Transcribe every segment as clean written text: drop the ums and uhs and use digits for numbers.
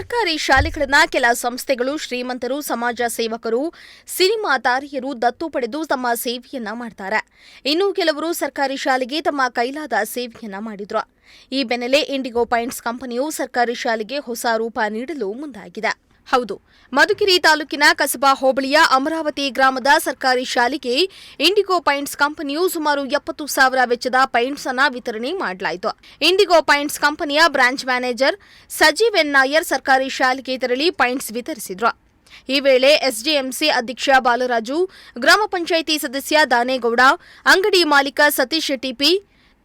ಸರ್ಕಾರಿ ಶಾಲೆಗಳನ್ನ ಕೆಲ ಸಂಸ್ಥೆಗಳು ಶ್ರೀಮಂತರು, ಸಮಾಜ ಸೇವಕರು, ಸಿನಿಮಾ ತಾರೆಯರು ದತ್ತು ಪಡೆದು ತಮ್ಮ ಸೇವೆಯನ್ನ ಮಾಡ್ತಾರೆ. ಇನ್ನು ಕೆಲವರು ಸರ್ಕಾರಿ ಶಾಲೆಗೆ ತಮ್ಮ ಕೈಲಾದ ಸೇವೆಯನ್ನ ಮಾಡಿದ್ರು. ಈ ಬೆನ್ನಲ್ಲೇ ಇಂಡಿಗೋ ಪಾಯಿಂಟ್ಸ್ ಕಂಪನಿಯು ಸರ್ಕಾರಿ ಶಾಲೆಗೆ ಹೊಸ ರೂಪ ನೀಡಲು ಮುಂದಾಗಿದೆ. ಹೌದು, ಮಧುಗಿರಿ ತಾಲೂಕಿನ ಕಸಬಾ ಹೋಬಳಿಯ ಅಮರಾವತಿ ಗ್ರಾಮದ ಸರ್ಕಾರಿ ಶಾಲೆಗೆ ಇಂಡಿಗೋ ಪಾಯಿಂಟ್ಸ್ ಕಂಪನಿಯು ಸುಮಾರು 70,000 ವೆಚ್ಚದ ಪಾಯಿಂಟ್ಸ್ ಅನ್ನು ವಿತರಣೆ ಮಾಡಲಾಯಿತು. ಇಂಡಿಗೋ ಪಾಯಿಂಟ್ಸ್ ಕಂಪನಿಯ branch manager Sajeev N Nair ಸರ್ಕಾರಿ ಶಾಲೆಗೆ ತೆರಳಿ ಪಾಯಿಂಟ್ಸ್ ವಿತರಿಸಿದ್ರು. ಈ ವೇಳೆ ಎಸ್ಡಿಎಂಸಿ ಅಧ್ಯಕ್ಷ ಬಾಲರಾಜು, ಗ್ರಾಮ ಪಂಚಾಯಿತಿ ಸದಸ್ಯ ದಾನೇಗೌಡ, ಅಂಗಡಿ ಮಾಲೀಕ ಸತೀಶ್ ಟಿಪಿ,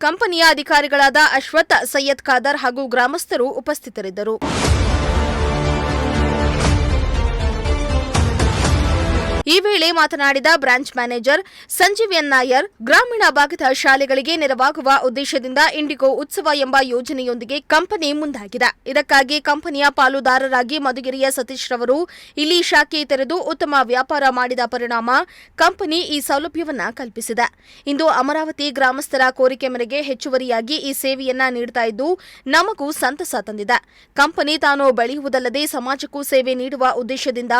ಕಂಪನಿಯ ಅಧಿಕಾರಿಗಳಾದ ಅಶ್ವಥ್, ಸೈಯದ್ ಖಾದರ್ ಹಾಗೂ ಗ್ರಾಮಸ್ಥರು ಉಪಸ್ಥಿತರಿದ್ದರು. ಈ ವೇಳೆ ಮಾತನಾಡಿದ branch manager Sanjeev N Nair, ಗ್ರಾಮೀಣ ಭಾಗದ ಶಾಲೆಗಳಿಗೆ ನೆರವಾಗುವ ಉದ್ದೇಶದಿಂದ ಇಂಡಿಗೋ ಉತ್ಸವ ಎಂಬ ಯೋಜನೆಯೊಂದಿಗೆ ಕಂಪನಿ ಮುಂದಾಗಿದೆ. ಇದಕ್ಕಾಗಿ ಕಂಪನಿಯ ಪಾಲುದಾರರಾಗಿ ಮಧುಗಿರಿಯ ಸತೀಶ್ ರವರು ಇಲ್ಲಿ ಶಾಖೆ ತೆರೆದು ಉತ್ತಮ ವ್ಯಾಪಾರ ಮಾಡಿದ ಪರಿಣಾಮ ಕಂಪನಿ ಈ ಸೌಲಭ್ಯವನ್ನ ಕಲ್ಪಿಸಿದೆ. ಇಂದು ಅಮರಾವತಿ ಗ್ರಾಮಸ್ಥರ ಕೋರಿಕೆ ಮೇರೆಗೆ ಹೆಚ್ಚುವರಿಯಾಗಿ ಈ ಸೇವೆಯನ್ನ ನೀಡುತ್ತಾ ಇದ್ದು ನಮಗೂ ಸಂತಸ ತಂದಿದೆ. ಕಂಪನಿ ತಾನು ಬೆಳೆಯುವುದಲ್ಲದೆ ಸಮಾಜಕ್ಕೂ ಸೇವೆ ನೀಡುವ ಉದ್ದೇಶದಿಂದ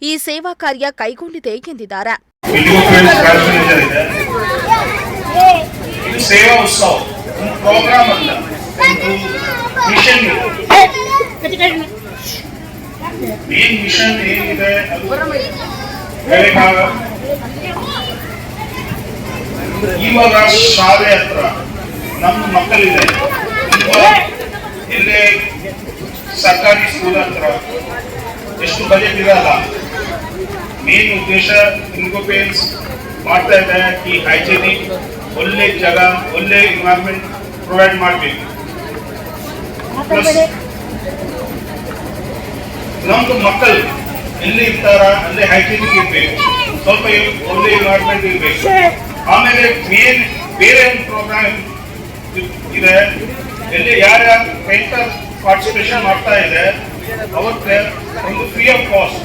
ಈ ಸೇವಾ ಕಾರ್ಯ ಕೈಗೊಂಡಿದೆ ಎಂದಿದ್ದಾರೆ. ಸೇವಾ ಉತ್ಸವ ಪ್ರೋಗ್ರಾಮ್ ಅಲ್ಲ, ಮಿಷನ್ ಮೇನ್ ಮಿಷನ್ ಏನಿದೆ ಇವಾಗ ಶಾಲೆ ಹತ್ರ ನಮ್ಮ ಮಕ್ಕಳಿದೆ, ಇಲ್ಲೇ ಸರ್ಕಾರಿ ಸ್ಕೂಲ್ ಹತ್ರ ಎಷ್ಟು ಬಜೆಟ್ ಇರಲ್ಲ. ಮೇನ್ ಉದ್ದೇಶ ಇಂಡಿಗೋ ಪೇಂಟ್ಸ್ ಮಾಡ್ತಾ ಇದೆ ಈ ಹೈಜೆನಿಕ್ ಒಳ್ಳೆ ಜಾಗ, ಒಳ್ಳೆ ಎನ್ವೈರನ್ಮೆಂಟ್ ಪ್ರೊವೈಡ್ ಮಾಡಬೇಕು. ಪ್ಲಸ್ ನಮ್ದು ಮಕ್ಕಳು ಎಲ್ಲಿ ಇರ್ತಾರ ಅಲ್ಲೇ ಹೈಜೆನಿಕ್ ಇರಬೇಕು, ಸ್ವಲ್ಪ ಒಳ್ಳೆ ಎನ್ವೈರನ್ಮೆಂಟ್ ಇರಬೇಕು. ಆಮೇಲೆ ಮೇನ್ ಬೇರೆ ಒಂದು ಪ್ರೋಗ್ರಾಮ್ ಇದೆ, ಎಲ್ಲಿ ಯಾರ್ಯಾರು ಪೇಂಟರ್ ಪಾರ್ಟಿಸಿಪೇಷನ್ ಮಾಡ್ತಾ ಇದೆ ಅವಕ್ಕೆ ಒಂದು free of cost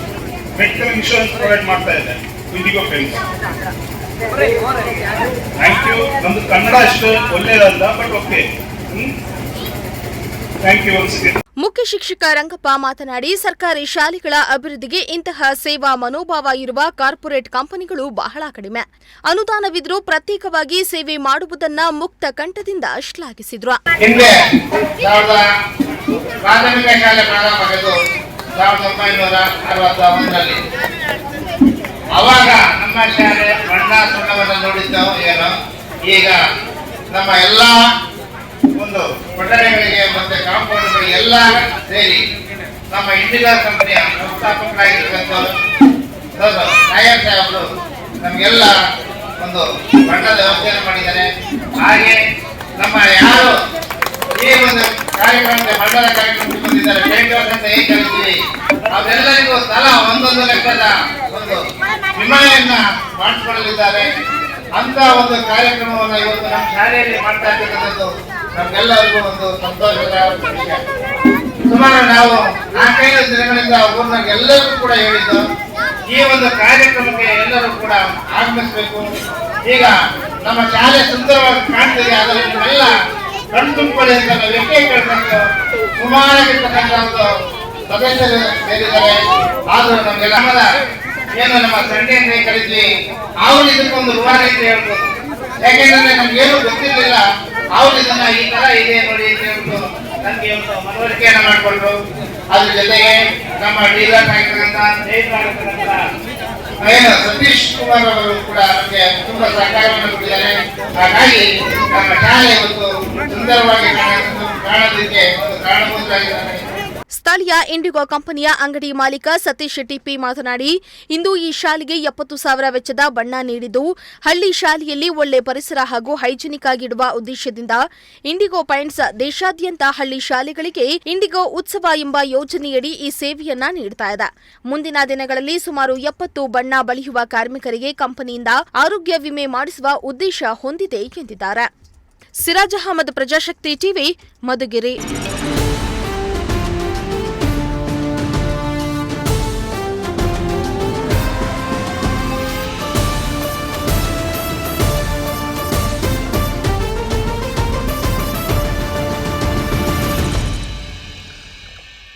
medical insurance provide ಮಾಡ್ತಾ ಇದೆ ಇಂಡಿಗೋ ಪೇಂಟ್ಸ್. Thank you. ನಮ್ದು ಕನ್ನಡ ಅಷ್ಟು ಒಳ್ಳೆಯದಲ್ಲ, ಬಟ್ ಓಕೆ. Thank you. ಮುಖ್ಯ ಶಿಕ್ಷಕ ರಂಗಪ್ಪ ಮಾತನಾಡಿ, ಸರ್ಕಾರಿ ಶಾಲೆಗಳ ಅಭಿವೃದ್ಧಿಗೆ ಇಂತಹ ಸೇವಾ ಮನೋಭಾವ ಇರುವ ಕಾರ್ಪೊರೇಟ್ ಕಂಪನಿಗಳು ಬಹಳ ಕಡಿಮೆ. ಅನುದಾನವಿದ್ರೂ ಪ್ರತ್ಯೇಕವಾಗಿ ಸೇವೆ ಮಾಡುವುದನ್ನ ಮುಕ್ತ ಕಂಠದಿಂದ ಶ್ಲಾಘಿಸಿದ್ರು. ಪ್ರಾಥಮಿಕ ಶಾಲೆ ಪ್ರಾರಂಭವಾಗಿದ್ದು 1961ರಲ್ಲಿ. ಅವಾಗ ನಮ್ಮ ಶಾಲೆ ಬಣ್ಣ ಸುಣ್ಣವನ್ನು ನೋಡಿದ್ದೆವು ಏನೋ. ಈಗ ನಮ್ಮ ಎಲ್ಲ ಒಂದು ಕೊಠಡಿಗಳಿಗೆ ಮತ್ತೆ ಕಾಂಪೌಂಡ್ಗಳಿಗೆ ಎಲ್ಲ ಸೇರಿ ನಮ್ಮ ಇಂಡಿಗೋ ಕಂಪನಿಯ ಸಂಸ್ಥಾಪಕರಾಗಿರ್ತಕ್ಕಂಥ ನಾಯರ್ ಸಾಹೇಬರು ನಮಗೆಲ್ಲ ಒಂದು ಬಣ್ಣದ ವ್ಯವಸ್ಥೆಯನ್ನು ಮಾಡಿದ್ದಾರೆ. ಹಾಗೆ ನಮ್ಮ ಯಾರು ಈ ಒಂದು ಕಾರ್ಯಕ್ರಮಕ್ಕೆ ಬಣ್ಣದ ಕಾರ್ಯಕ್ರಮಕ್ಕೆ ಬಂದಿದ್ದಾರೆ, ಪೇಂಟರ್ಸ್ ಅಂತ ಹೇಗೆ ಕರಿತೀವಿ, ಅವರೆಲ್ಲರಿಗೂ ತಲಾ 1 ಲಕ್ಷದ ಒಂದು ವಿಮೆಯನ್ನ ಮಾಡಿಸಿಕೊಳ್ಳಲಿದ್ದಾರೆ. ಅಂತ ಒಂದು ಕಾರ್ಯಕ್ರಮವನ್ನು ಇವತ್ತು ನಮ್ಮ ಶಾಲೆಯಲ್ಲಿ ಮಾಡ್ತಾ ಇರ್ತಕ್ಕಂಥದ್ದು ನಮ್ಗೆಲ್ಲರಿಗೂ ಒಂದು ಸಂತೋಷದ ವಿಷಯ. ಸುಮಾರು ನಾವು 4-5 ದಿನಗಳಿಂದ ಊರಿನಲ್ಲಿ ಎಲ್ಲರಿಗೂ ಕೂಡ ಹೇಳಿದ್ದು ಈ ಒಂದು ಕಾರ್ಯಕ್ರಮಕ್ಕೆ ಎಲ್ಲರೂ ಕೂಡ ಆಗಮಿಸಬೇಕು. ಈಗ ನಮ್ಮ ಶಾಲೆ ಸುಂದರವಾಗಿ ಕಾಣ್ತಿದೆ, ಆದರೆ ನಿಮ್ಮೆಲ್ಲ ಕಣ್ತುಂಬಳಿ ಅಂತ ನಾವು ಎಷ್ಟೇ ಕೇಳ್ಕೊಂಡು ಸುಮಾರಾಗಿರ್ತಕ್ಕಂಥ ಒಂದು ಸದಸ್ಯರು ಸೇರಿದ್ದಾರೆ. ಆದರೂ ನಮಗೆಲ್ಲ ಏನು ನಮ್ಮ ಸಂಡೆ ಅಂತ ಕರೀತೀವಿ, ಅವ್ರು ಇದಕ್ಕೊಂದು ಋಣ ಅಂತ ಹೇಳ್ಬೋದು. ಯಾಕೆಂದ್ರೆ ನಮ್ಗೇನು ಗೊತ್ತಿರಲಿಲ್ಲ, ಅವ್ರು ಇದನ್ನ ಈ ತರ ಇದೆ ನೋಡಿ ಅಂತ ಹೇಳ್ಬಿಟ್ಟು ನಮ್ಗೆ ಒಂದು ಮನವರಿಕೆಯನ್ನ ಮಾಡಿಕೊಂಡ್ರು. ಅದ್ರ ಜೊತೆಗೆ ನಮ್ಮ ಡೀಲರ್ ಆಗಿರ್ತಕ್ಕಂಥ ಏನು ಸತೀಶ್ ಕುಮಾರ್ ಅವರು ಕೂಡ ನಮಗೆ ತುಂಬಾ ಸಹಕಾರವನ್ನು ಕೊಟ್ಟಿದ್ದಾರೆ. ಹಾಗಾಗಿ ನಮ್ಮ ಶಾಲೆ ಇವತ್ತು ಸುಂದರವಾಗಿ ಕಾಣೋದಕ್ಕೆ ಒಂದು ಕಾರಣಭೂತರಾಗಿದ್ದಾರೆ. ಸ್ಥಳೀಯ ಇಂಡಿಗೋ ಕಂಪನಿಯ ಅಂಗಡಿ ಮಾಲೀಕ ಸತೀಶ್ ಟಿಪಿ ಮಾತನಾಡಿ, ಇಂದು ಈ ಶಾಲೆಗೆ 70,000 ವೆಚ್ಚದ ಬಣ್ಣ ನೀಡಿದ್ದು ಹಳ್ಳಿ ಶಾಲೆಯಲ್ಲಿ ಒಳ್ಳೆ ಪರಿಸರ ಹಾಗೂ ಹೈಜಿನಿಕ್ ಆಗಿಡುವ ಉದ್ದೇಶದಿಂದ ಇಂಡಿಗೋ ಪಾಯಿಂಟ್ಸ್ ದೇಶಾದ್ಯಂತ ಹಳ್ಳಿ ಶಾಲೆಗಳಿಗೆ ಇಂಡಿಗೋ ಉತ್ಸವ ಎಂಬ ಯೋಜನೆಯಡಿ ಈ ಸೇವೆಯನ್ನ ನೀಡುತ್ತಾ ಇದೆ. ಮುಂದಿನ ದಿನಗಳಲ್ಲಿ ಸುಮಾರು 70 ಬಣ್ಣ ಬಳಿಯುವ ಕಾರ್ಮಿಕರಿಗೆ ಕಂಪನಿಯಿಂದ ಆರೋಗ್ಯ ವಿಮೆ ಮಾಡಿಸುವ ಉದ್ದೇಶ ಹೊಂದಿದೆ ಎಂದಿದ್ದಾರೆ. ಸಿರಾಜ್ ಅಹಮದ್, ಪ್ರಜಾಶಕ್ತಿ ಟಿವಿ, ಮಧುಗಿರಿ.